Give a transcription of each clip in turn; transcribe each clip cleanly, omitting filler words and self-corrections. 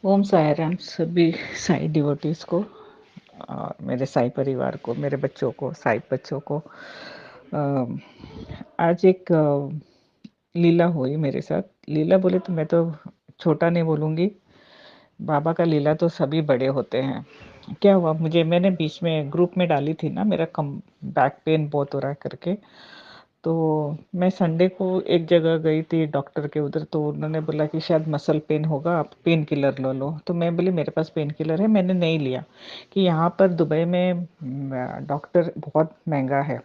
ओम साई राम सभी साई डिवोटीज़ को और मेरे साई परिवार को, मेरे बच्चों को, साई बच्चों को। आज एक लीला हुई मेरे साथ। लीला बोले तो मैं तो छोटा नहीं बोलूँगी, बाबा का लीला तो सभी बड़े होते हैं। क्या हुआ मैंने बीच में ग्रुप में डाली थी ना मेरा कम बैक पेन बहुत हो रहा है करके। तो मैं संडे को एक जगह गई थी डॉक्टर के उधर, तो उन्होंने बोला कि शायद मसल पेन होगा, आप पेन किलर ले लो। तो मैं बोली मेरे पास पेन किलर है, मैंने नहीं लिया कि यहाँ पर दुबई में डॉक्टर बहुत महंगा है।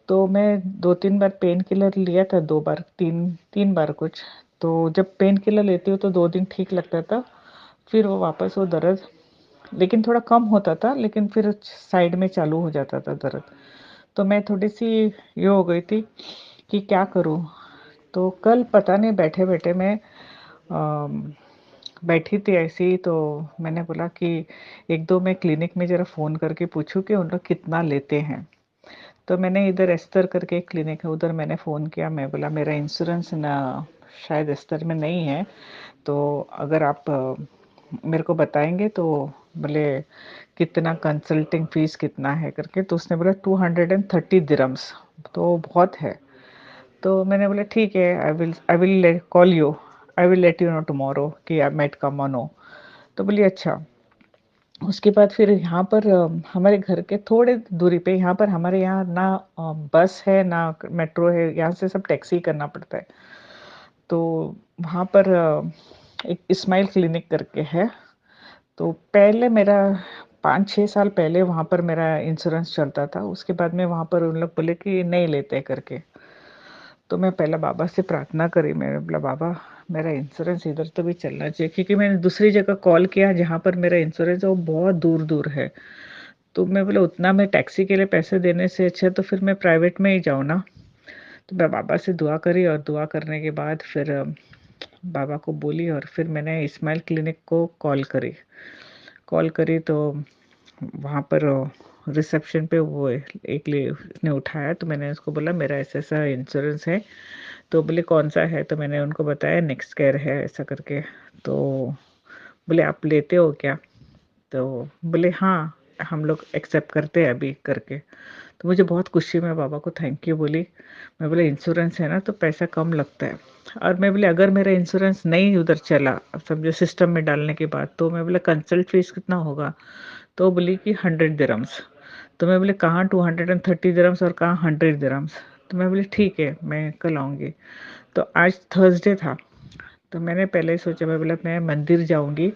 तो मैं 2-3 बार पेन किलर लिया था, 2 बार 3 बार कुछ। तो जब पेन किलर लेती हूँ तो 2 दिन ठीक लगता था, फिर वो वापस वो दर्द लेकिन थोड़ा कम होता था, लेकिन फिर साइड में चालू हो जाता था दर्द। तो मैं थोड़ी-सी ये हो गई थी कि क्या करूँ? तो कल पता नहीं बैठे-बैठे मैं बैठी थी ऐसे ही, तो मैंने बोला कि 1-2 मैं क्लिनिक में ज़रा फ़ोन करके पूछूँ कि उन लोग कितना लेते हैं। तो मैंने इधर एस्तर करके एक क्लिनिक है, उधर मैंने फ़ोन किया। मैं बोला मेरा इंश्योरेंस ना शायद एस्तर में नहीं है, तो अगर आप मेरे को बताएँगे तो बोले कितना कंसल्टिंग फ़ीस कितना है करके, तो उसने बोला 230 दिरहम्स, तो बहुत है। तो मैंने बोला ठीक है, I will call you, I will let you know tomorrow कि आई माइट कम और नो। तो बोली अच्छा। उसके बाद फिर यहाँ पर हमारे घर के थोड़े दूरी पे यहाँ पर हमारे यहाँ ना बस है ना मेट्रो है, यहाँ से सब टैक्सी ही करना पड़ता है। तो वहाँ पर एक स्माइल क्लिनिक करके है। तो पहले मेरा 5-6 साल पहले वहाँ पर मेरा इंश्योरेंस चलता था। उसके बाद में वहाँ पर उन लोग बोले कि नहीं लेते करके। तो मैं पहले बाबा से प्रार्थना करी, मैंने बोला बाबा मेरा इंश्योरेंस इधर तो भी चलना चाहिए, क्योंकि मैंने दूसरी जगह कॉल किया जहाँ पर मेरा इंश्योरेंस है वो बहुत दूर-दूर है। तो मैं बोला उतना मैं टैक्सी के लिए पैसे देने से अच्छा तो फिर मैं प्राइवेट में ही जाऊँ ना। तो मैं बाबा से दुआ करी और दुआ करने के बाद फिर बाबा को बोली और फिर मैंने इस्माइल क्लिनिक को कॉल करी तो वहाँ पर रिसेप्शन पे वो एक ले उसने उठाया, तो मैंने उसको बोला मेरा ऐसा-ऐसा इंश्योरेंस है। तो बोले कौन-सा है? तो मैंने उनको बताया नेक्स्ट केयर है ऐसा करके। तो बोले आप लेते हो क्या? तो बोले हाँ, हम लोग एक्सेप्ट करते हैं अभी करके। तो मुझे बहुत खुशी, मैं बाबा को थैंक यू बोली। मैं बोले इंश्योरेंस है ना तो पैसा कम लगता है। और मैं बोले अगर मेरा इंश्योरेंस नहीं उधर चला, अब समझो सिस्टम में डालने के बाद, तो मैं बोले कंसल्ट फीस कितना होगा? तो बोली कि 100 दिरहम्स। तो मैं बोले कहाँ 230 दिरहम्स और कहाँ 100 दिरहम्स? तो मैं बोली ठीक है, मैं कल आऊँगी। तो आज थर्सडे था, तो मैंने पहले ही सोचा, मैं बोला मैं मंदिर जाऊँगी,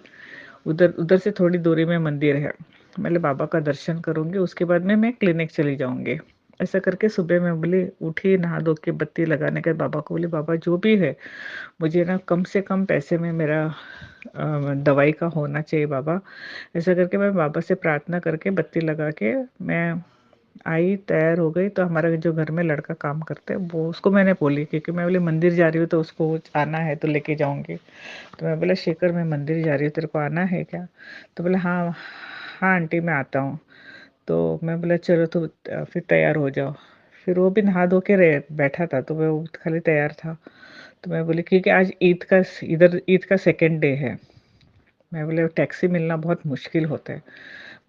उधर उधर से थोड़ी दूरी में मंदिर है। मैं बाबा का दर्शन करूँगी, उसके बाद में मैं क्लिनिक चली जाऊँगी। ऐसा करके सुबह मैं बोली उठी, नहा धो के बत्ती लगाने के बाद बाबा को बोली बाबा जो भी है, मुझे ना कम से कम पैसे में मेरा दवाई का होना चाहिए बाबा। ऐसा करके मैं बाबा से प्रार्थना करके बत्ती लगा के मैं आई, तैयार हो गई। तो हमारा जो घर में लड़का काम करता है वो, उसको मैंने बोली क्योंकि मैं बोली मंदिर जा रही हूँ तो उसको आना है तो लेके जाऊँगी। तो मैं बोला शेखर मैं मंदिर जा रही हूँ, तेरे को आना है क्या? तो बोला हाँ, हाँ आंटी मैं आता हूँ। तो मैं बोला चलो तो फिर तैयार हो जाओ। फिर वो भी नहा धो के बैठा था, तो वो खाली तैयार था। तो मैं बोली क्योंकि आज ईद का सेकंड डे है। मैं बोले टैक्सी मिलना बहुत मुश्किल होता है।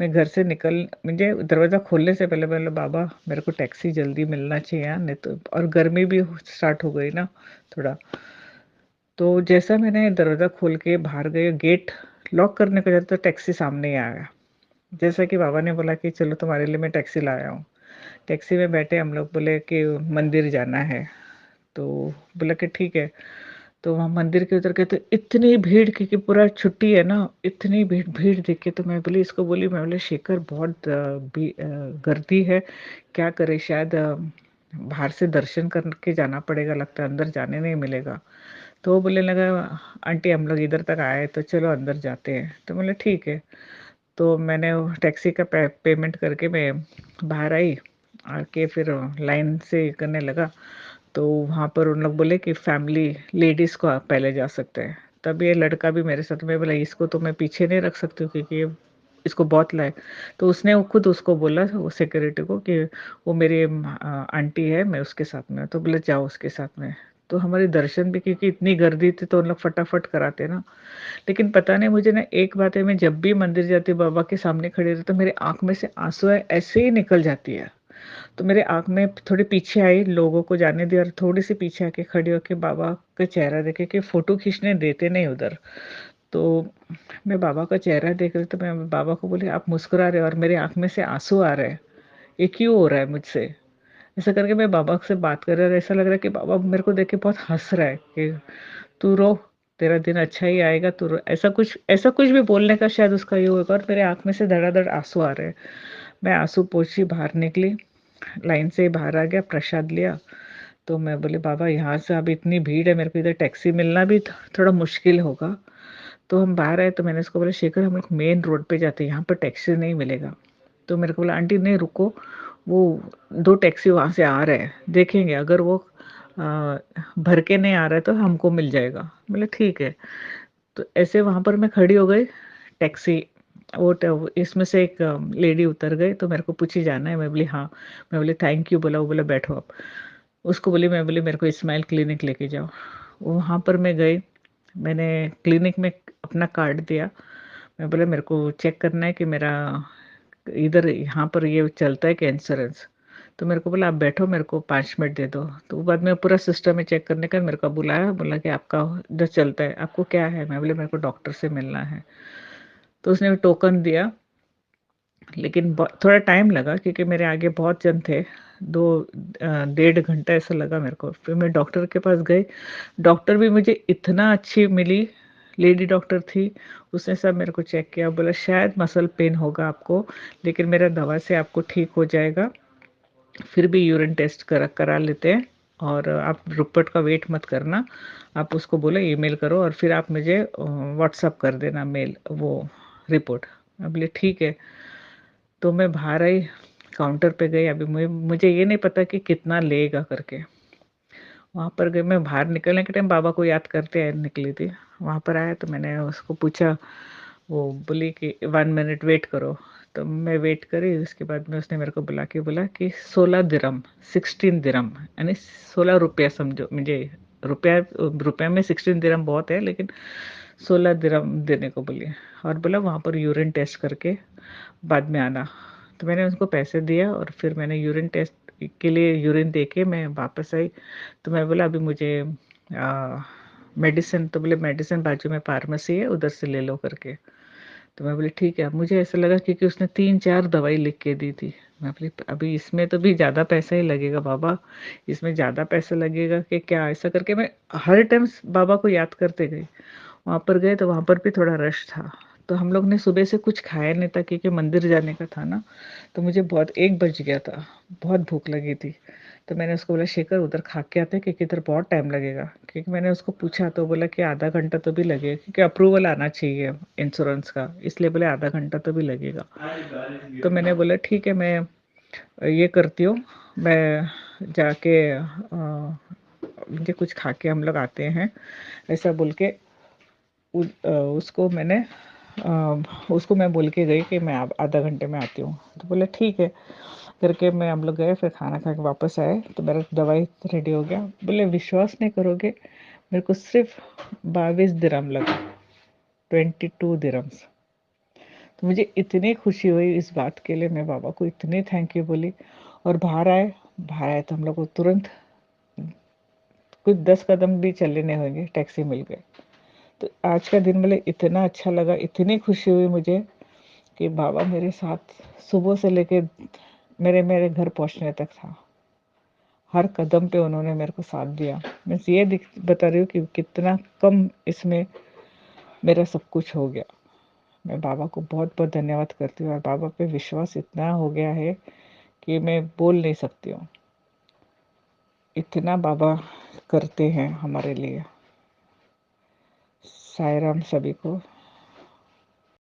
मैं घर से मुझे दरवाज़ा खोलने से पहले बोला बाबा मेरे को टैक्सी जल्दी मिलना चाहिए यार, नहीं तो। और गर्मी भी स्टार्ट हो गई ना थोड़ा। तो जैसा मैंने दरवाज़ा खोल के बाहर गए, गेट लॉक करने को जाता तो टैक्सी सामने ही आ गया। जैसा कि बाबा ने बोला कि चलो तुम्हारे लिए मैं टैक्सी लाया हूँ। टैक्सी में बैठे हम लोग, बोले कि मंदिर जाना है। तो बोला कि ठीक है। तो वहाँ मंदिर के उधर गए तो इतनी भीड़, क्योंकि पूरा छुट्टी है ना, इतनी भीड़ भीड़ देख के तो मैं बोली इसको बोली, मैं बोले शेखर बहुत गर्दी है, क्या करे, शायद बाहर से दर्शन करके जाना पड़ेगा, लगता है अंदर जाने नहीं मिलेगा। तो वो बोलने लगा आंटी हम लोग इधर तक आए तो चलो अंदर जाते हैं। तो बोले ठीक है। तो मैंने वो टैक्सी का पेमेंट करके मैं बाहर आई, आके फिर लाइन से करने लगा। तो वहाँ पर उन लोग बोले कि फैमिली लेडीज़ को आप पहले जा सकते हैं। तब ये लड़का भी मेरे साथ में बोला इसको तो मैं पीछे नहीं रख सकती हूँ क्योंकि ये इसको बहुत लाए। तो उसने वो खुद उसको बोला वो सिक्योरिटी को कि वो मेरी आंटी है, मैं उसके साथ में हूँ। तो बोले जाओ उसके साथ में। तो हमारे दर्शन भी, क्योंकि इतनी गर्दी थी तो उन लोग फटाफट कराते ना। लेकिन पता नहीं मुझे ना एक बात है, मैं जब भी मंदिर जाती हूँ बाबा के सामने खड़ी रहती तो मेरी आँख में से आँसू है ऐसे ही निकल जाती है। तो मेरे आँख में थोड़ी पीछे आई, लोगों को जाने दी और थोड़ी-सी पीछे आके खड़ी होके बाबा का चेहरा देखे कि फ़ोटो खींचने देते नहीं उधर। तो मैं बाबा का चेहरा देख रही तो मैं बाबा को बोली, "आप मुस्कुरा रहे हो और मेरी आँख में से आँसू आ रहे हैं। ये क्यों हो रहा है मुझसे?" ऐसा करके मैं बाबा से बात कर रहा और ऐसा लग रहा है कि बाबा मेरे को देख के बहुत हँस रहा है कि तू रो, तेरा दिन अच्छा ही आएगा, तू रो। ऐसा कुछ भी बोलने का शायद उसका ये होगा और मेरे आँख में से धड़ाधड़ आँसू आ रहे हैं। मैं आँसू पोंछी बाहर निकली, लाइन से बाहर आ गया, प्रसाद लिया। तो मैं बोली, "बाबा यहाँ से अब इतनी भीड़ है, मेरे को इधर टैक्सी मिलना भी थोड़ा मुश्किल होगा।" तो हम बाहर आए तो मैंने उसको बोला, "शेखर हम एक मेन रोड पे जाते हैं, यहाँ पर टैक्सी नहीं मिलेगा।" तो मेरे को बोला, "आंटी नहीं रुको, वो 2 टैक्सी वहाँ से आ रहे हैं, देखेंगे अगर वो अ, भर के नहीं आ रहा है तो हमको मिल जाएगा।" बोले, "ठीक है।" तो ऐसे वहाँ पर मैं खड़ी हो गई, टैक्सी वो ट इसमें से एक लेडी उतर गई तो मेरे को पूछी, "जाना है?" मैं बोली, "हाँ।" मैं बोली, "थैंक यू" बोला, वो बोला, "बैठो आप।" उसको बोली, मैं बोली, "मेरे को स्माइल क्लिनिक लेके जाओ।" वहाँ पर मैं गई, मैंने क्लिनिक में अपना कार्ड दिया। मैं बोला, "मेरे को चेक करना है कि मेरा इधर यहाँ पर ये चलता है क्या इंश्योरेंस?" तो मेरे को बोला, "आप बैठो, मेरे को 5 मिनट दे दो।" तो वो बाद में पूरा सिस्टम में चेक करने का मेरे को बुलाया, बोला कि आपका इधर चलता है, आपको क्या है? मैं बोली, "मेरे को डॉक्टर से मिलना है।" तो उसने टोकन दिया, लेकिन थोड़ा टाइम लगा क्योंकि मेरे आगे बहुत जन थे। 2 डेढ़ घंटा ऐसा लगा मेरे को। फिर मैं डॉक्टर के पास गई, डॉक्टर भी मुझे इतना अच्छी मिली, लेडी डॉक्टर थी, उसने सब मेरे को चेक किया, बोला शायद मसल पेन होगा आपको, लेकिन मेरा दवा से आपको ठीक हो जाएगा। फिर भी यूरिन टेस्ट करा लेते हैं और आप रिपोर्ट का वेट मत करना। आप उसको बोलो ईमेल करो और फिर आप मुझे व्हाट्सएप कर देना मेल वो रिपोर्ट। मैं बोली ठीक है। तो मैं बाहर आई, काउंटर पे गई, अभी मुझे ये नहीं पता कि कितना लेगा करके। वहाँ पर गई, मैं बाहर निकलने के टाइम बाबा को याद करते निकली थी। वहाँ पर आया तो मैंने उसको पूछा, वो बोली कि 1 मिनट वेट करो। तो मैं वेट करी, उसके बाद में उसने मेरे को बुला के बोला कि 16 दिरहम, 16 दिरहम यानी 16 रुपया समझो। मुझे रुपया रुपये में 16 दिरहम बहुत है, लेकिन 16 दिरहम देने को बोली और बोला वहाँ पर यूरिन टेस्ट करके बाद में आना। तो मैंने उसको पैसे दिया और फिर मैंने यूरिन टेस्ट के लिए यूरिन दे के मैं वापस आई। तो मैं बोला अभी मुझे मेडिसिन, तो बोले मेडिसिन बाजू में फार्मेसी है, उधर से ले लो करके। तो मैं बोली ठीक है। मुझे ऐसा लगा क्योंकि उसने 3-4 दवाई लिख के दी थी। मैं बोली अभी इसमें तो भी ज़्यादा पैसा ही लगेगा बाबा, इसमें ज़्यादा पैसा लगेगा कि क्या? ऐसा करके मैं हर टाइम बाबा को याद करते गई। वहाँ पर गए तो वहाँ पर भी थोड़ा रश था। तो हम लोग ने सुबह से कुछ खाया नहीं था क्योंकि मंदिर जाने का था ना, तो मुझे बहुत 1 बज गया था, बहुत भूख लगी थी। तो मैंने उसको बोला शेखर उधर खा के आते हैं क्योंकि इधर बहुत टाइम लगेगा। क्योंकि मैंने उसको पूछा तो बोला कि आधा घंटा तो भी लगेगा क्योंकि अप्रूवल आना चाहिए इंश्योरेंस का, इसलिए बोले आधा घंटा तो भी लगेगा। तो मैंने बोला ठीक है, मैं ये करती हूँ, मैं जाके मुझे कुछ खा के हम लोग आते हैं, ऐसा बोल के उसको मैंने उसको मैं बोल के गई कि मैं अब आधा घंटे में आती हूँ। तो बोले ठीक है करके मैं हम लोग गए, फिर खाना खा के वापस आए तो मेरा दवाई रेडी हो गया। बोले विश्वास नहीं करोगे, मेरे को सिर्फ 22 दिरहम लगा, 22 दिरहम्स। तो मुझे इतनी खुशी हुई इस बात के लिए, मैं बाबा को इतनी थैंक यू बोली। और बाहर आए तो हम लोग को तुरंत कुछ 10 कदम भी चलने नहीं होंगे, टैक्सी मिल गई। तो आज का दिन मुझे इतना अच्छा लगा, इतनी खुशी हुई मुझे कि बाबा मेरे साथ सुबह से लेके मेरे मेरे घर पहुंचने तक था। हर कदम पे उन्होंने मेरे को साथ दिया। मैं ये बता रही हूँ कि कितना कम इसमें मेरा सब कुछ हो गया। मैं बाबा को बहुत बहुत धन्यवाद करती हूँ और बाबा पे विश्वास इतना हो गया है कि मैं बोल नहीं सकती हूँ। इतना बाबा करते हैं हमारे लिए। साईं राम सभी को।